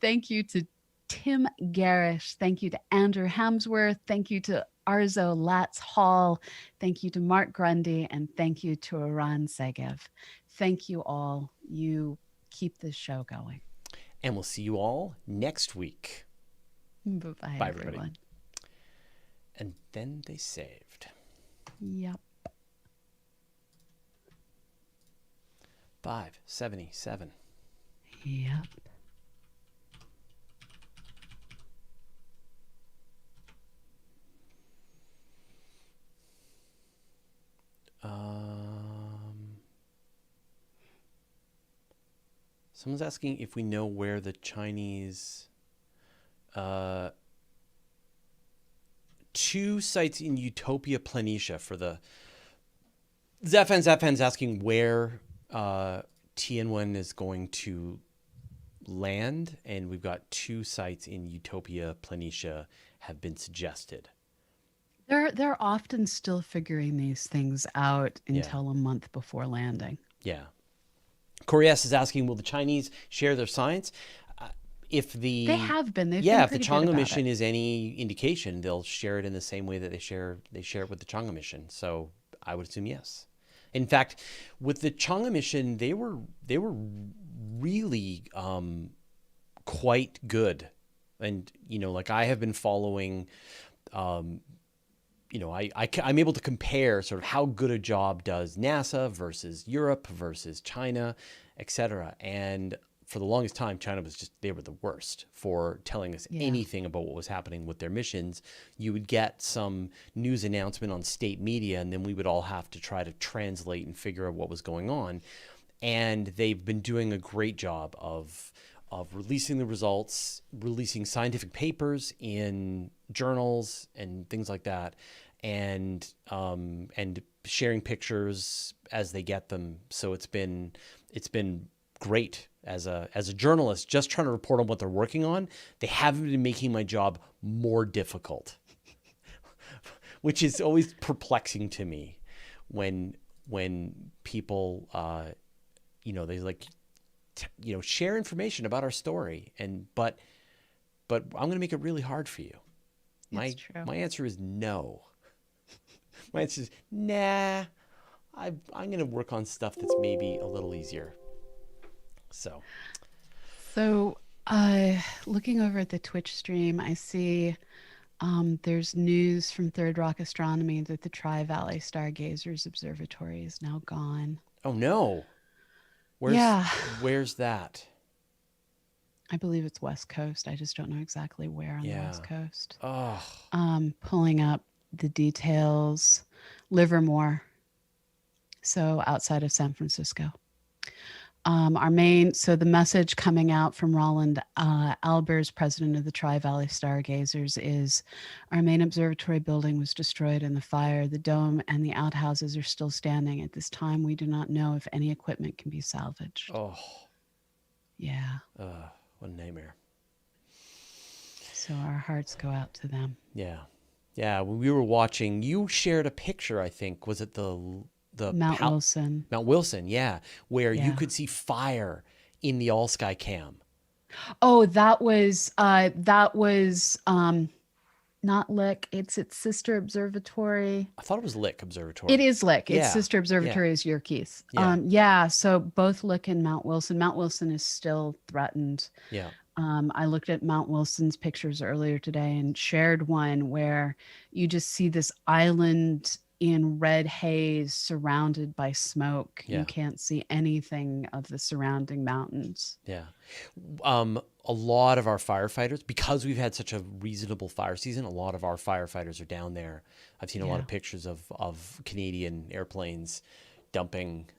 Thank you to Tim Garish. Thank you to Andrew Hamsworth. Thank you to Arzo Latz Hall. Thank you to Mark Grundy. And thank you to Aran Segev. Thank you all. You keep this show going. And we'll see you all next week. Bye, Bye, everybody. everyone. And then they saved. Yep. 577. Yep. Someone's asking if we know where the Chinese 2 sites in Utopia Planitia for the Zaphan's asking where Tianwen is going to land, and we've got 2 sites in Utopia Planitia have been suggested. They're often still figuring these things out until a month before landing. Yeah. Corey S. is asking, will the Chinese share their science? They have been. They've if been the pretty good Chang'e about mission it. is any indication, they'll share it in the same way that they share it with the Chang'e mission. So I would assume yes. In fact, with the Chang'e mission, they were really quite good, and like I have been following. I'm able to compare sort of how good a job does NASA versus Europe versus China, etc. And for the longest time, China was they were the worst for telling us anything about what was happening with their missions. You would get some news announcement on state media, and then we would all have to try to translate and figure out what was going on. And they've been doing a great job of releasing the results, releasing scientific papers in journals and things like that, and sharing pictures as they get them. So it's been great as a journalist, just trying to report on what they're working on. They haven't been making my job more difficult, which is always perplexing to me when people they like share information about our story, but I'm going to make it really hard for you. My answer is no. My answer is nah. I'm going to work on stuff that's maybe a little easier. So looking over at the Twitch stream, I see there's news from Third Rock Astronomy that the Tri-Valley Stargazers Observatory is now gone. Oh no. Where's that? I believe it's West Coast. I just don't know exactly where on the West Coast. Oh. Pulling up the details. Livermore. So outside of San Francisco. The message coming out from Roland Albers, president of the Tri-Valley Stargazers, is our main observatory building was destroyed in the fire. The dome and the outhouses are still standing. At this time, we do not know if any equipment can be salvaged. Oh. Yeah. What a nightmare. So our hearts go out to them. Yeah. Yeah. When we were watching, you shared a picture, I think. Was it the Mount Wilson. Mount Wilson, yeah, where you could see fire in the all sky cam. Oh, that was not Lick. It's its sister observatory. I thought it was Lick Observatory. It is Lick. Its sister observatory is Yerkes. So both Lick and Mount Wilson. Mount Wilson is still threatened. Yeah. I looked at Mount Wilson's pictures earlier today and shared one where you just see this island in red haze surrounded by smoke. You can't see anything of the surrounding mountains. Yeah. A lot of our firefighters, because we've had such a reasonable fire season, a lot of our firefighters are down there. I've seen a lot of pictures of Canadian airplanes dumping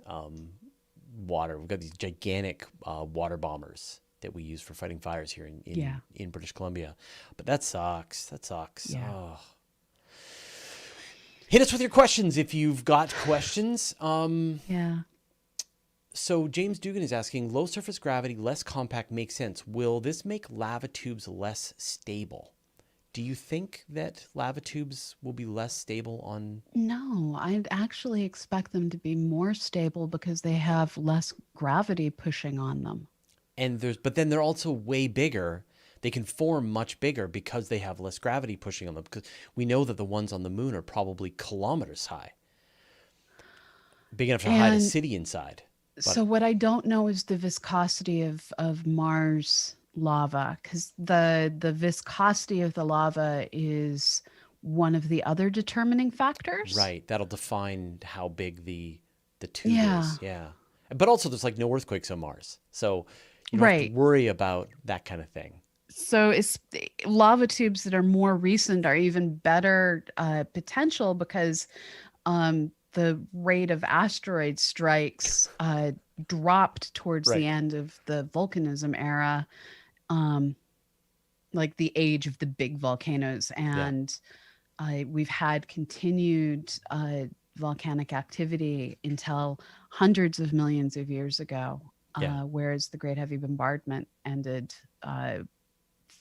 water. We've got these gigantic water bombers that we use for fighting fires here in British Columbia. But that sucks. Yeah. Oh. Hit us with your questions if you've got questions. So James Dugan is asking, low surface gravity, less compact makes sense. Will this make lava tubes less stable? Do you think that lava tubes will be less stable on? No, I'd actually expect them to be more stable because they have less gravity pushing on them. But then they're also way bigger. They can form much bigger because they have less gravity pushing on them. Because we know that the ones on the moon are probably kilometers high, big enough to hide a city inside. So what I don't know is the viscosity of Mars lava, because the viscosity of the lava is one of the other determining factors. Right. That'll define how big the tube is. Yeah. But also there's like no earthquakes on Mars. So you don't have to worry about that kind of thing. So it's lava tubes that are more recent are even better potential because the rate of asteroid strikes dropped towards the end of the volcanism era, like the age of the big volcanoes. And we've had continued volcanic activity until hundreds of millions of years ago, whereas the Great Heavy Bombardment ended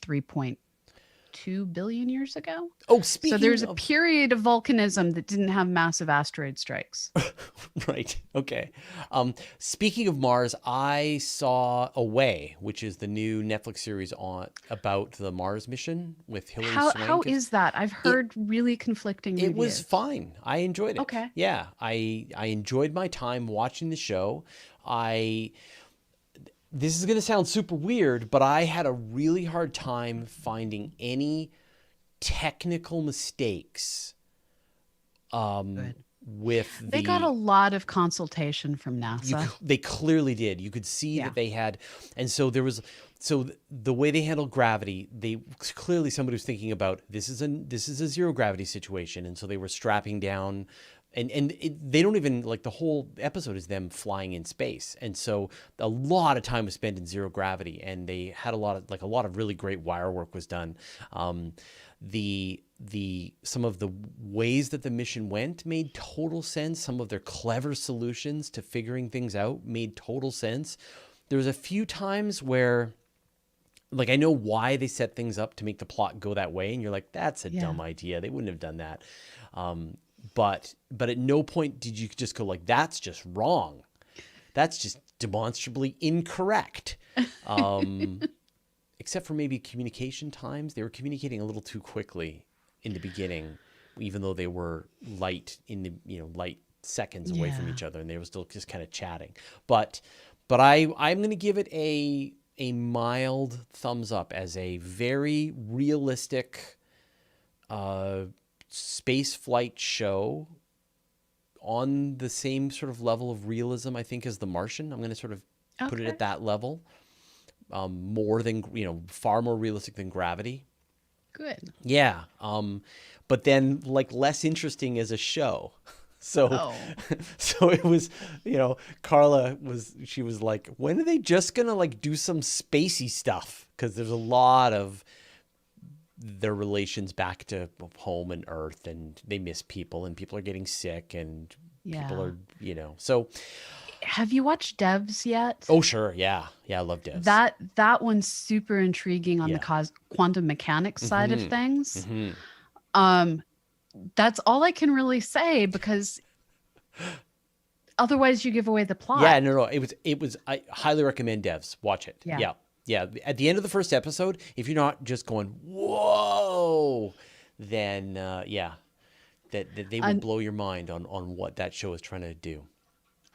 3.2 billion years ago. Oh, so there's a period of volcanism that didn't have massive asteroid strikes. Right. Okay. Speaking of Mars, I saw Away, which is the new Netflix series about the Mars mission with Hilary Swank. How is that? I've heard really conflicting reviews. It was fine. I enjoyed it. Okay. Yeah. I enjoyed my time watching the show. This is going to sound super weird, but I had a really hard time finding any technical mistakes They got a lot of consultation from NASA. They clearly did. You could see that they had, and so there was, the way they handled gravity, they clearly, somebody was thinking about, this is a zero gravity situation, and so they were strapping down, they don't even, like, the whole episode is them flying in space, and so a lot of time was spent in zero gravity, and they had a lot of really great wire work was done. Some of the ways that the mission went made total sense. Some of their clever solutions to figuring things out made total sense. There was a few times where, like, I know why they set things up to make the plot go that way, and you're like, that's a dumb idea. They wouldn't have done that. But at no point did you just go like, that's just wrong. That's just demonstrably incorrect. Except for maybe communication times. They were communicating a little too quickly in the beginning, even though they were light seconds away from each other, and they were still just kind of chatting. But I'm going to give it a mild thumbs up as a very realistic space flight show on the same sort of level of realism, I think, as The Martian. I'm going to sort of put it at that level. More than, far more realistic than Gravity. Good. Yeah. But then, like, less interesting as a show. So it was, Carla was like, when are they just going to, like, do some spacey stuff? Because there's a lot of their relations back to home and Earth, and they miss people, and people are getting sick, and people are, so. Have you watched Devs yet? Oh, sure. Yeah. Yeah, I love Devs. That one's super intriguing on the quantum mechanics side of things. That's all I can really say, because otherwise you give away the plot. Yeah, no. It was. I highly recommend Devs. Watch it. Yeah. At the end of the first episode, if you're not just going, whoa, then that they will blow your mind on what that show is trying to do.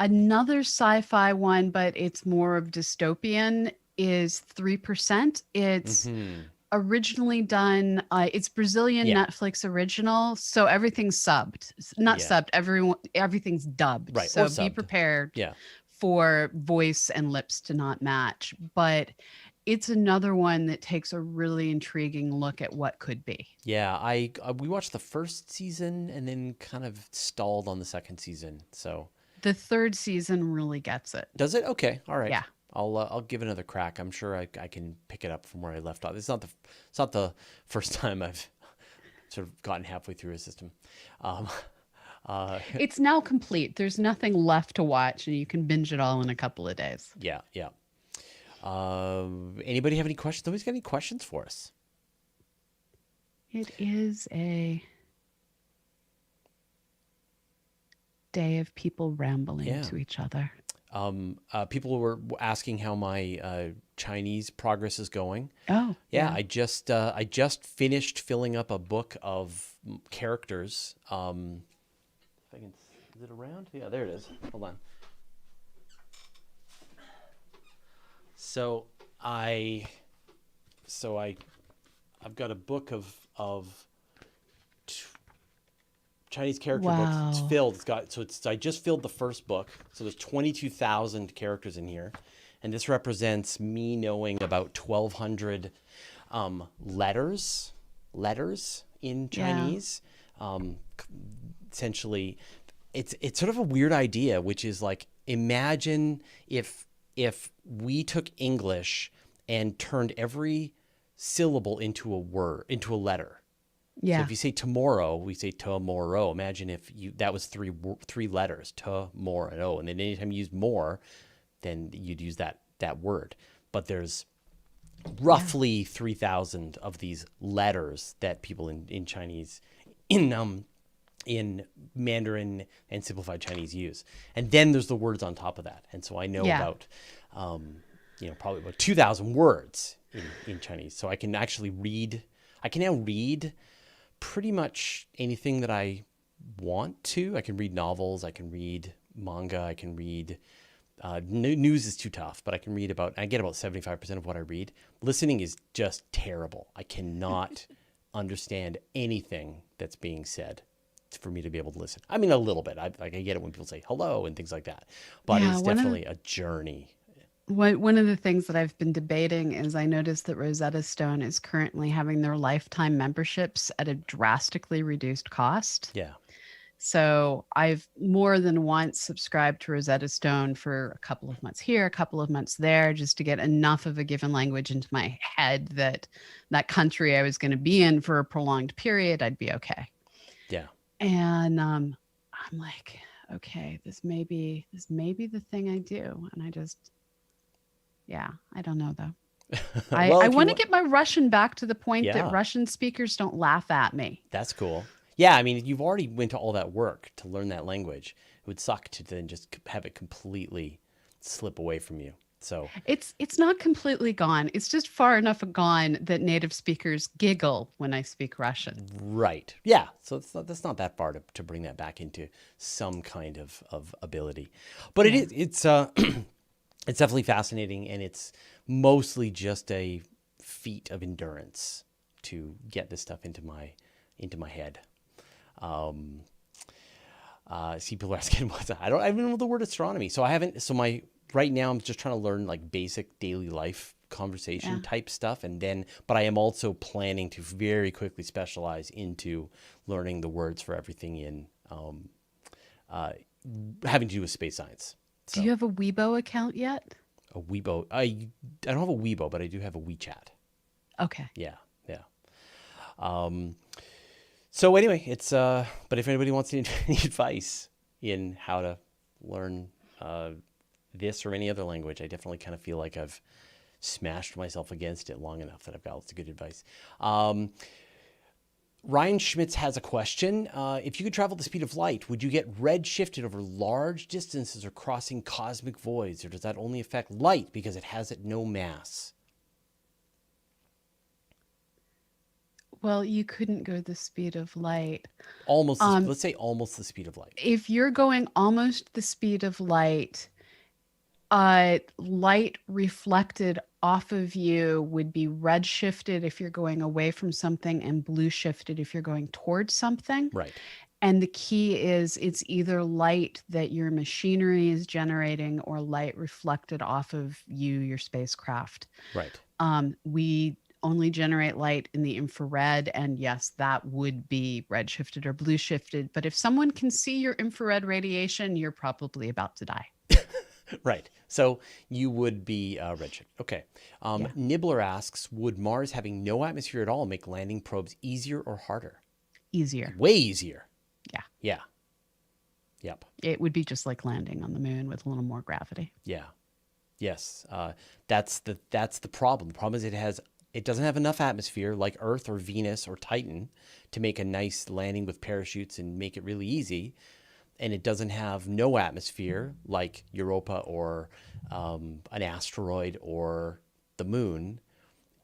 Another sci-fi one, but it's more of dystopian, is 3%. It's originally done, it's Brazilian Netflix original, so everything's subbed. Not subbed, everything's dubbed. Right, so be prepared for voice and lips to not match. But it's another one that takes a really intriguing look at what could be. Yeah, we watched the first season and then kind of stalled on the second season, so... The third season really gets it. Does it? Okay. All right. Yeah. I'll give it another crack. I'm sure I can pick it up from where I left off. It's not the first time I've sort of gotten halfway through a system. It's now complete. There's nothing left to watch, and you can binge it all in a couple of days. Yeah. Anybody have any questions? Nobody's got any questions for us? It is a day of people rambling to each other. People were asking how my Chinese progress is going. Oh, yeah. I just finished filling up a book of characters. If I can, is it around? Yeah, there it is. Hold on. So I've got a book of Chinese character books. It's filled. I just filled the first book. So there's 22,000 characters in here. And this represents me knowing about 1,200 letters in Chinese. Essentially, it's sort of a weird idea, which is like, imagine if we took English and turned every syllable into a word, into a letter. Yeah. So if you say tomorrow, we say tomorrow. Imagine if that was three letters, tomorrow, and then anytime you use more, then you'd use that word. But there's roughly 3,000 of these letters that people in Chinese, in Mandarin and simplified Chinese use, and then there's the words on top of that. And so I know about, probably about 2,000 words in Chinese. So I can actually read. I can now read pretty much anything that I want to. I can read novels, I can read manga, I can read news is too tough, but I get about 75% of what I read. Listening is just terrible. I cannot understand anything that's being said. for me to be able to listen. I mean, a little bit. I get it when people say hello and things like that, but Yeah, it's definitely a journey. one of the things that I've been debating is I noticed that Rosetta Stone is currently having their lifetime memberships at a drastically reduced cost. Yeah. So I've more than once subscribed to Rosetta Stone for a couple of months here, a couple of months there, just to get enough of a given language into my head that that country I was going to be in for a prolonged period, I'd be okay. Yeah. And I'm like, okay, this may be the thing I do. And I just, yeah, I don't know though. Well, I if you want to get my Russian back to the point that Yeah. Russian speakers don't laugh at me. That's cool. Yeah, I mean, you've already went to all that work to learn that language. It would suck to then just have it completely slip away from you. So, It's not completely gone. It's just far enough gone that native speakers giggle when I speak Russian. right. Yeah. So that's not that far to bring that back into some kind of ability. But Yeah. it's it's definitely fascinating, and it's mostly just a feat of endurance to get this stuff into my head. See, people are asking what's that? I don't even know the word astronomy. So I haven't. So right now I'm just trying to learn like basic daily life conversation type stuff, but I am also planning to very quickly specialize into learning the words for everything in having to do with space science. Do you have a Weibo account yet? A Weibo. I don't have a Weibo, but I do have a WeChat. Okay. Yeah. So anyway, it's but if anybody wants any advice in how to learn this or any other language, I definitely kind of feel like I've smashed myself against it long enough that I've got lots of good advice. Ryan Schmitz has a question. If you could travel the speed of light, would you get red shifted over large distances or crossing cosmic voids, or does that only affect light because it has no mass? Well, you couldn't go the speed of light. Almost, let's say almost the speed of light. If you're going almost the speed of light, light reflected off of you would be red shifted if you're going away from something and blue shifted if you're going towards something. Right. And the key is it's either light that your machinery is generating or light reflected off of you, your spacecraft. Right. We only generate light in the infrared, and yes, that would be red shifted or blue shifted. But if someone can see your infrared radiation, you're probably about to die. Right. So you would be redshift. Okay. Nibbler asks, would Mars having no atmosphere at all make landing probes easier or harder? Easier. Way easier. Yeah. Yeah. Yep. It would be just like landing on the moon with a little more gravity. Yeah. Yes. That's the problem. The problem is it doesn't have enough atmosphere like Earth or Venus or Titan to make a nice landing with parachutes and make it really easy. And it doesn't have no atmosphere like Europa or an asteroid or the moon.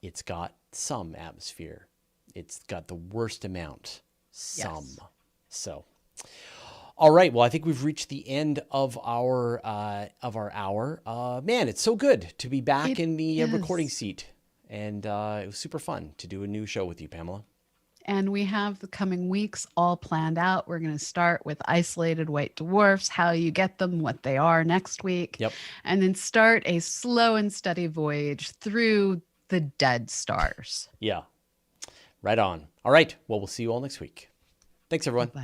It's got some atmosphere. It's got the worst amount. Some. Yes. So, all right. Well, I think we've reached the end of our hour. Man, it's so good to be back in the recording seat, and it was super fun to do a new show with you, Pamela. And we have the coming weeks all planned out. We're going to start with isolated white dwarfs, how you get them, what they are next week. Yep. And then start a slow and steady voyage through the dead stars. Yeah. Right on. All right. Well, we'll see you all next week. Thanks, everyone. Bye.